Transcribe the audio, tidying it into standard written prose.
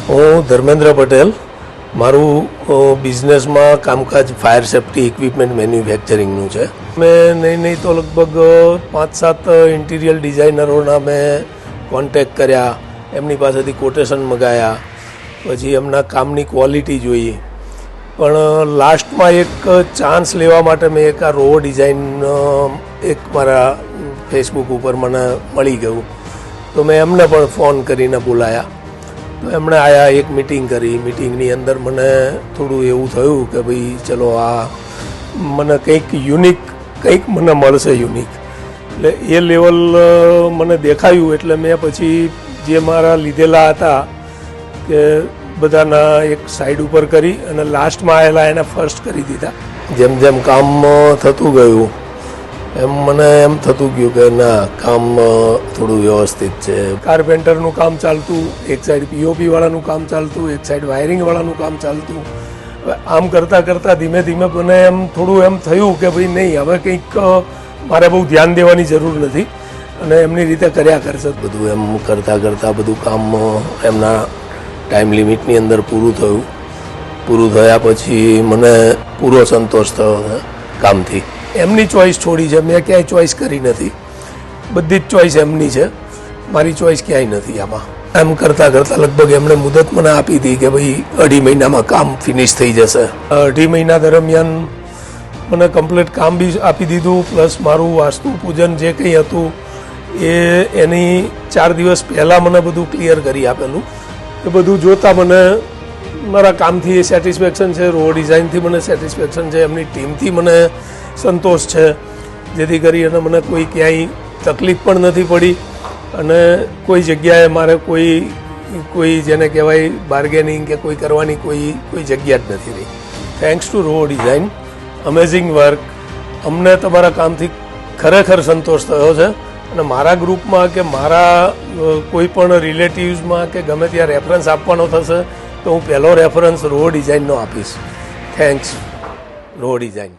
હું ધર્મેન્દ્ર પટેલ, મારું બિઝનેસમાં કામકાજ ફાયર સેફ્ટી ઇક્વિપમેન્ટ મેન્યુફેક્ચરિંગનું છે. મેં નહીં તો લગભગ 5-7 ઇન્ટિરિયર ડિઝાઇનરોના મેં કોન્ટેક્ટ કર્યા, એમની પાસેથી કોટેશન મંગાયા, પછી એમના કામની ક્વોલિટી જોઈ. પણ લાસ્ટમાં એક ચાન્સ લેવા માટે મેં એક આ રો ડિઝાઇન એક મારા ફેસબુક ઉપર મને મળી ગયું, તો મેં એમને પણ ફોન કરીને બોલાયા. તો એમણે આયા, એક મિટિંગ કરી. મિટિંગની અંદર મને થોડું એવું થયું કે ભાઈ ચલો આ મને કંઈક યુનિક કંઈક મને મળશે યુનિક. એટલે એ લેવલ મને દેખાયું. એટલે મેં પછી જે મારા લીધેલા હતા કે બધાના એક સાઈડ ઉપર કરી અને લાસ્ટમાં આવેલા એને ફર્સ્ટ કરી દીધા. જેમ જેમ કામ થતું ગયું એમ મને એમ થતું ગયું કે ના, કામ થોડું વ્યવસ્થિત છે. કાર્પેન્ટરનું કામ ચાલતું, એક સાઈડ પીઓપી વાળાનું કામ ચાલતું, એક સાઈડ વાયરિંગ વાળાનું કામ ચાલતું. આમ કરતાં કરતાં ધીમે ધીમે મને એમ થોડું એમ થયું કે ભાઈ નહીં, હવે કંઈક મારે બહુ ધ્યાન દેવાની જરૂર નથી અને એમની રીતે કર્યા કરશે. બધું એમ કરતાં કરતાં બધું કામ એમના ટાઈમ લિમિટની અંદર પૂરું થયું. પૂરું થયા પછી મને પૂરો સંતોષ થયો કામથી. એમની ચોઈસ છોડી છે, મેં ક્યાંય ચોઈસ કરી નથી. બધી જ ચોઈસ એમની છે, મારી ચોઈસ ક્યાંય નથી આમાં. એમ કરતાં કરતાં લગભગ એમણે મુદત મને આપી હતી કે ભાઈ 2.5 મહિનામાં કામ ફિનિશ થઈ જશે. 2.5 મહિના દરમિયાન મને કમ્પ્લીટ કામ બી આપી દીધું, પ્લસ મારું વાસ્તુ પૂજન જે કંઈ હતું એની 4 દિવસ પહેલાં મને બધું ક્લિયર કરી આપેલું. એ બધું જોતાં મને મારા કામથી સેટિસ્ફેક્શન છે, રો ડિઝાઇનથી મને સેટિસ્ફેક્શન છે, એમની ટીમથી મને સંતોષ છે, જેથી કરી અને મને કોઈ ક્યાંય તકલીફ પણ નથી પડી અને કોઈ જગ્યાએ મારે કોઈ જેને કહેવાય બાર્ગેનિંગ કે કોઈ કરવાની કોઈ જગ્યા જ નથી રહી. Thanks to Ro design, amazing work. અમને તમારા કામથી ખરેખર સંતોષ થયો છે અને મારા ગ્રુપમાં કે મારા કોઈ પણ રિલેટિવ્સમાં કે ગમે ત્યાં રેફરન્સ આપવાનો થશે તો હું પહેલો રેફરન્સ રો ડિઝાઇનનો આપીશ. Thanks Ro design.